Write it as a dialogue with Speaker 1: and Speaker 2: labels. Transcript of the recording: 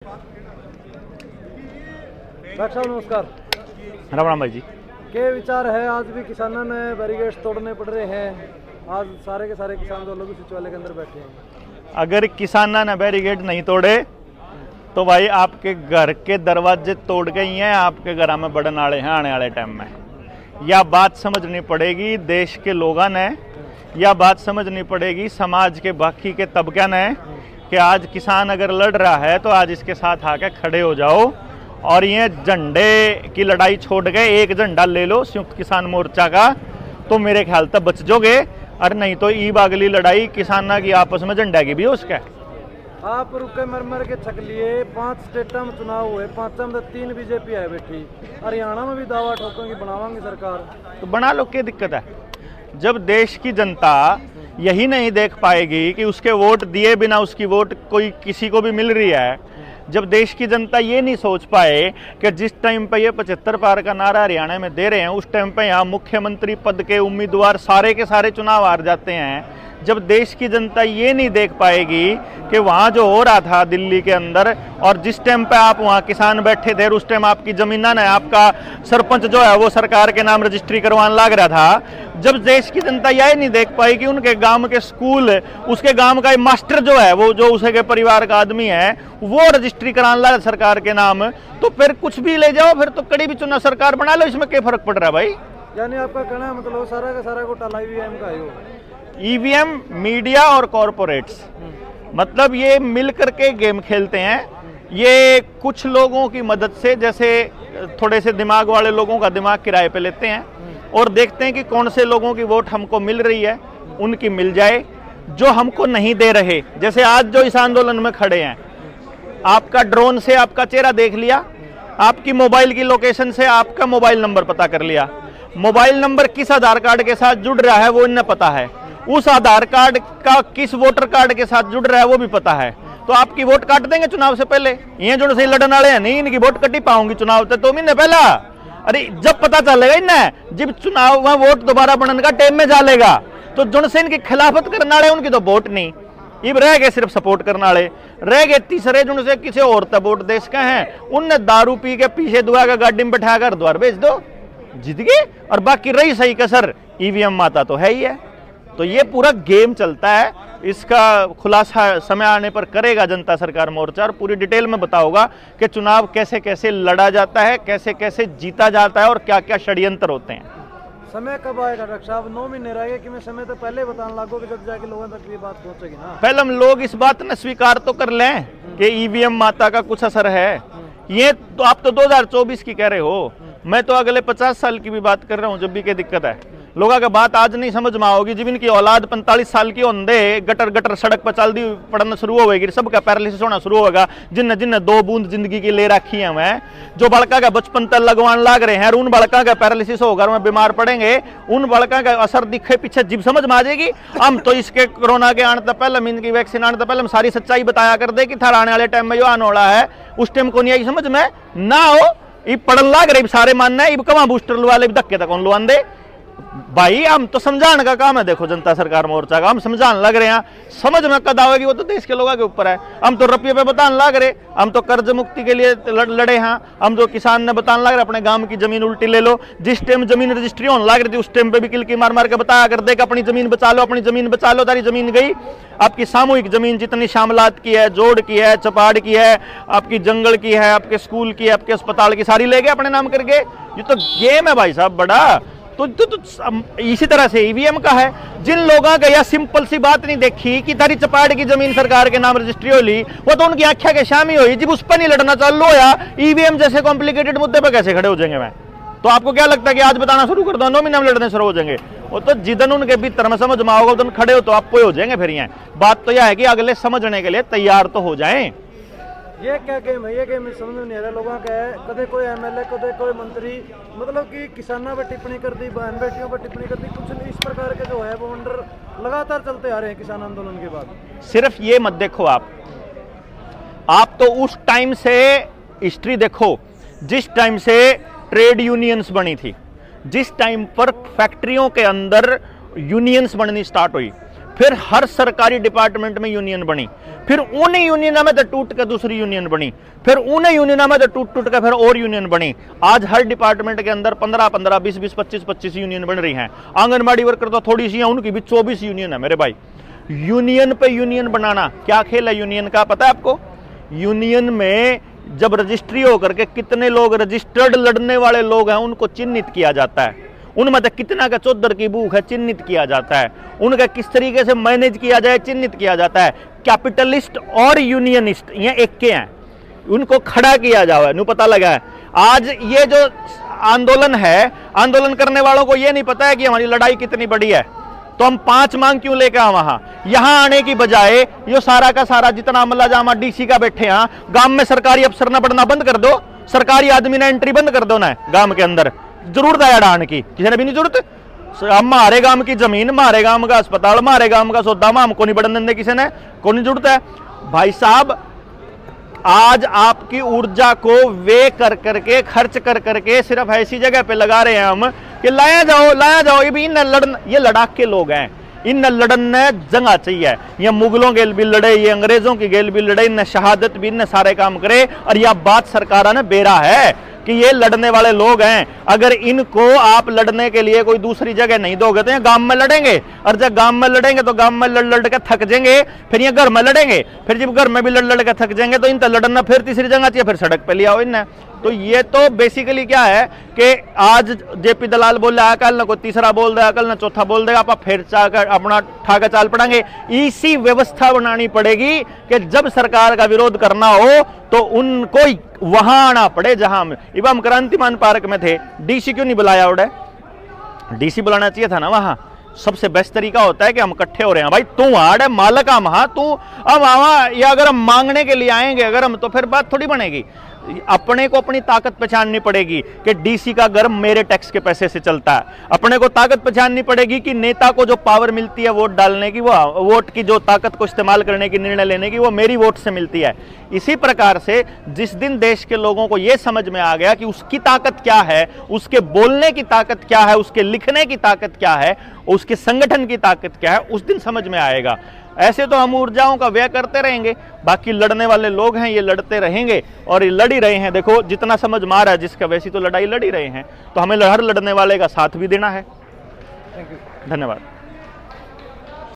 Speaker 1: Doctor साहब नमस्कार।
Speaker 2: राम राम भाई जी।
Speaker 1: क्या विचार है, आज भी किसानों ने बैरिकेड्स तोड़ने पड़ रहे हैं, आज सारे के सारे किसान जो लोग सचिवालय के अंदर बैठे हैं।
Speaker 2: अगर किसाना ने बैरिकेड नहीं तोड़े तो भाई आपके घर के दरवाजे तोड़ गई हैं, आपके घर में बढ़ने वाले हैं आने वाले टाइम में। यह बात समझनी पड़ेगी देश के लोगों ने, यह बात समझनी पड़ेगी समाज के बाकी के तबके ने कि आज किसान अगर लड़ रहा है तो आज इसके साथ आके खड़े हो जाओ और ये झंडे की लड़ाई छोड़ के एक झंडा ले लो संयुक्त किसान मोर्चा का, तो मेरे ख्याल तक बच जाओगे। और नहीं तो ई बागली लड़ाई किसाना की आपस में झंडा की भी हो उसका।
Speaker 1: आप रुके मर के छक लिए, 5 स्टेटा में चुनाव हुए, 5 में 3 बीजेपी है बैठी, हरियाणा में भी दावा ठोकेंगी बनावांगी सरकार,
Speaker 2: तो बना लो, क्या दिक्कत है। जब देश की जनता यही नहीं देख पाएगी कि उसके वोट दिए बिना उसकी वोट कोई किसी को भी मिल रही है, जब देश की जनता ये नहीं सोच पाए कि जिस टाइम पे ये 75 पार का नारा हरियाणा में दे रहे हैं उस टाइम पे यहाँ मुख्यमंत्री पद के उम्मीदवार सारे के सारे चुनाव हार जाते हैं, जब देश की जनता ये नहीं देख पाएगी कि वहाँ जो हो रहा था दिल्ली के अंदर और जिस टाइम पे आप वहाँ किसान बैठे थे उस टाइम आपकी जमीना ने आपका सरपंच जो है वो सरकार के नाम रजिस्ट्री करवाने लग रहा था, जब देश की जनता यह नहीं देख पाई कि उनके गांव के स्कूल, उसके गांव का मास्टर जो है वो जो उसके परिवार का आदमी है वो रजिस्ट्री कराने लगा सरकार के नाम, तो फिर कुछ भी ले जाओ, फिर तो कड़ी भी चुनाव सरकार बना लो, इसमें क्या फर्क पड़ रहा है भाई।
Speaker 1: यानी आपका कहना है मतलब सारा का सारा घोटाला ईवीएम का है।
Speaker 2: ईवीएम, मीडिया और कॉरपोरेट्स मतलब ये मिल करके गेम खेलते हैं। ये कुछ लोगों की मदद से, जैसे थोड़े से दिमाग वाले लोगों का दिमाग किराए पे लेते हैं और देखते हैं कि कौन से लोगों की वोट हमको मिल रही है, उनकी मिल जाए। जो हमको नहीं दे रहे, जैसे आज जो इस आंदोलन में खड़े हैं, आपका ड्रोन से आपका चेहरा देख लिया, आपकी मोबाइल की लोकेशन से आपका मोबाइल नंबर पता कर लिया, मोबाइल नंबर किस आधार कार्ड के साथ जुड़ रहा है वो इन्हें पता है, उस आधार कार्ड का किस वोटर कार्ड के साथ जुड़ रहा है वो भी पता है, तो आपकी वोट काट देंगे चुनाव से पहले। ये जो सही लड़ने वाले हैं नहीं, इनकी वोट कटी पाऊंगी चुनाव तक तो महीने पहला। अरे जब पता चलेगा इन्हें, जब चुनाव में वोट दोबारा बनने का टाइम में जालेगा, तो जो से इनकी खिलाफत करने वाले उनकी तो वोट नहीं, इब रह गए सिर्फ सपोर्ट करने वाले, रह गए तीसरे जो से किसी और तक वोट देश का है, उनने दारू पी के पीछे दुआ का गाड़ी में बैठा कर द्वार भेज दो, जीत गए। और बाकी रही सही कसर ईवीएम माता तो है ही है। तो ये पूरा गेम चलता है, इसका खुलासा समय आने पर करेगा जनता सरकार मोर्चा और पूरी डिटेल में बताओगा कि चुनाव कैसे कैसे लड़ा जाता है, कैसे कैसे जीता जाता है और क्या क्या षड्यंत्र होते हैं।
Speaker 1: समय कब आएगा डॉक्टर साहब? 9 महीने रह गए कि मैं समय तो पहले बताने लागो कि जब जाके लोगों तक ये बात पहुंचेगी ना।
Speaker 2: पहले हम लोग इस बात ने स्वीकार तो कर लें कि ईवीएम माता का कुछ असर है। ये तो आप तो 2024 की कह रहे हो, मैं तो अगले 50 साल की भी बात कर रहा हूँ। जब भी क्या दिक्कत है, लोगों का बात आज नहीं समझ में आओगी, जब इनकी औलाद 45 साल की होंदे गटर गटर सड़क पर चल दी पड़ना शुरू होगी, सबका पैरालिसिस होना शुरू होगा, जिन जिन 2 बूंद जिंदगी की ले रखी है मैं, जो बड़का का बचपन तक लगवान लाग रहे हैं, उन बड़का का पैरालिसिस होगा, में बीमार पड़ेंगे, उन बड़का का असर दिखे पीछे जिब समझ में आ जाएगी। हम तो इसके कोरोना के आने तक पहले, इनकी वैक्सीन आने तक पहले हम सारी सच्चाई बताया कर दे कि थार आने वाले टाइम में जो आने वाला है उस टाइम को नहीं आई समझ में ना हो, इब पड़न लाग रहे सारे मानना है, इब कमा बूस्टर लुआ ले धक्के तक कौन लुआन दे भाई। हम तो समझाने का काम है, देखो जनता सरकार मोर्चा का हम समझाने लग रहे हैं, समझ में कद आएगी वो तो देश के लोगों के ऊपर है। हम तो रुपये पे बताने लग रहे, हम तो कर्ज मुक्ति के लिए लड़े हैं, हम तो किसान ने बताने लग रहे अपने गांव की जमीन उल्टी ले लो। जिस टाइम जमीन रजिस्ट्री होने लग रही थी उस टाइम पे भी किलकी मार मार के बताया कर दे कि अपनी जमीन बचा लो, अपनी जमीन बचा लो। तारी जमीन गई, आपकी सामूहिक जमीन जितनी शामलात की है, जोड़ की है, चपाड़ की है, आपकी जंगल की है, आपके स्कूल की है, आपके अस्पताल की, सारी ले गए अपने नाम करके। ये तो गेम है भाई साहब बड़ा। तो इसी तरह से ईवीएम का है। जिन लोगों का यह सिंपल सी बात नहीं देखी कि तारी चपाड़ की जमीन सरकार के नाम रजिस्ट्री हो ली, वो तो उनकी आख्या के शामी हुई, जब उस पर नहीं लड़ना चालू होया, ईवीएम जैसे कॉम्प्लिकेटेड मुद्दे पर कैसे खड़े हो जाएंगे। मैं तो आपको क्या लगता है कि आज बताना शुरू कर दो 9 महीने में लड़ने शुरू हो जाएंगे? वो तो जिदन उनके भीतर में समझ में आओगे उदन खड़े हो तो आपको हो जाएंगे। फिर यहाँ बात तो यह है कि अगले समझने के लिए तैयार तो हो जाएं।
Speaker 1: ये क्या गेम है? ये गेम समझ में नहीं आ रहा लोगों का है। कदे कोई एमएलए, कदे कोई मंत्री, मतलब कि किसानों पर टिप्पणी कर दी, बहन बेटियों पर टिप्पणी कर दी, कुछ इस प्रकार के जो है वो अंडर लगातार चलते आ रहे हैं किसान आंदोलन के बाद। सिर्फ
Speaker 2: ये मत देखो आप तो उस टाइम से हिस्ट्री देखो, जिस टाइम से ट्रेड यूनियंस बनी थी, जिस टाइम पर फैक्ट्रियों के अंदर यूनियंस बननी स्टार्ट हुई, फिर हर सरकारी डिपार्टमेंट में यूनियन बनी, फिर उन्हीं यूनियन में तो टूट के दूसरी यूनियन बनी, फिर उन्हीं यूनियन में तो टूट के फिर और यूनियन बनी। आज हर डिपार्टमेंट के अंदर 15-15, 20-20, 25-25 यूनियन बन रही हैं। आंगनबाड़ी वर्कर तो थोड़ी सी है, उनकी भी 24 यूनियन है मेरे भाई। यूनियन पे यूनियन बनाना क्या खेल है यूनियन का, पता है आपको? यूनियन में जब रजिस्ट्री होकर के कितने लोग रजिस्टर्ड लड़ने वाले लोग हैं उनको चिन्हित किया जाता है, उनमें से कितना का चौधर की भूख है चिन्हित किया जाता है, उनका किस तरीके से मैनेज किया जाए चिन्हित किया जाता है। कैपिटलिस्ट और यूनियनिस्ट ये एक के हैं, उनको खड़ा किया जाए, नु पता लगा है। आज ये जो आंदोलन है, आंदोलन करने वालों को ये नहीं पता है कि हमारी लड़ाई कितनी बड़ी है, तो हम 5 मांग क्यों लेकर आए वहां? यहां आने की बजाय ये सारा का सारा जितना अमला जामा डीसी का बैठे हैं, गांव में सरकारी अफसर ना बढ़ना बंद कर दो, सरकारी आदमी ना एंट्री बंद कर दो ना गांव के अंदर। जरूरत है अड़ान की, किसी ने भी नहीं जरूरत। हमारे गांव की जमीन, हमारे गांव का अस्पताल, हमारे गांव का सौदा में हमको नहीं बढ़न देंगे किसी ने, को नहीं जरूरत है भाई साहब। आज आपकी ऊर्जा को वे कर करके खर्च कर करके सिर्फ ऐसी जगह पे लगा रहे हैं हम कि लाया जाओ ये भी इन लड़न, ये लड़ाक के लोग हैं, इन लड़न जंगा चाहिए। ये मुगलों के भी लड़े, ये अंग्रेजों की गेल भी लड़े, इन शहादत भी इन सारे काम करे। और यह बात सरकार ने बेरा है कि ये लड़ने वाले लोग हैं, अगर इनको आप लड़ने के लिए कोई दूसरी जगह नहीं दोगे तो ये गांव में लड़ेंगे, और जब गांव में लड़ेंगे तो गांव में लड़ के थक जाएंगे, फिर ये घर में लड़ेंगे, फिर जब घर में भी लड़ के थक जाएंगे तो इन लड़ना फिर तीसरी जगह चाहिए, फिर सड़क पे लिया हो इन। तो ये तो बेसिकली क्या है कि आज जेपी दलाल बोल रहा है, कल ना कोई तीसरा बोल देगा, कल ना चौथा बोल देगा, आप फिर अपना ठाकर चाल पड़ेंगे। इसी व्यवस्था बनानी पड़ेगी कि जब सरकार का विरोध करना हो तो उनको वहां आना पड़े जहां हम क्रांतिमान पार्क में थे। डीसी क्यों नहीं बुलाया? उड़े डीसी बुलाना चाहिए था ना वहां। सबसे बेस्ट तरीका होता है कि हम इकट्ठे हो रहे हैं भाई, तू आड़ मालक हम, हाँ तू अब आवा, या अगर हम मांगने के लिए आएंगे अगर हम, तो फिर बात थोड़ी बनेगी। अपने को अपनी ताकत पहचाननी पड़ेगी कि डीसी का घर मेरे टैक्स के पैसे से चलता है। अपने को ताकत पहचाननी पड़ेगी कि नेता को जो पावर मिलती है वोट डालने की, वो वोट की जो ताकत को इस्तेमाल करने की, निर्णय लेने की, वो मेरी वोट से मिलती है। इसी प्रकार से जिस दिन देश के लोगों को यह समझ में आ गया कि उसकी ताकत क्या है, उसके बोलने की ताकत क्या है, उसके लिखने की ताकत क्या है, उसके संगठन की ताकत क्या है, उस दिन समझ में आएगा। ऐसे तो हम ऊर्जाओं का व्यय करते रहेंगे, बाकी लड़ने वाले लोग हैं ये लड़ते रहेंगे और ये लड़ ही रहे हैं। देखो जितना समझ में आ रहा है जिसका, वैसी तो लड़ाई लड़ ही रहे हैं, तो हमें हर लड़ने वाले का साथ भी देना है।
Speaker 1: थैंक यू,
Speaker 2: धन्यवाद।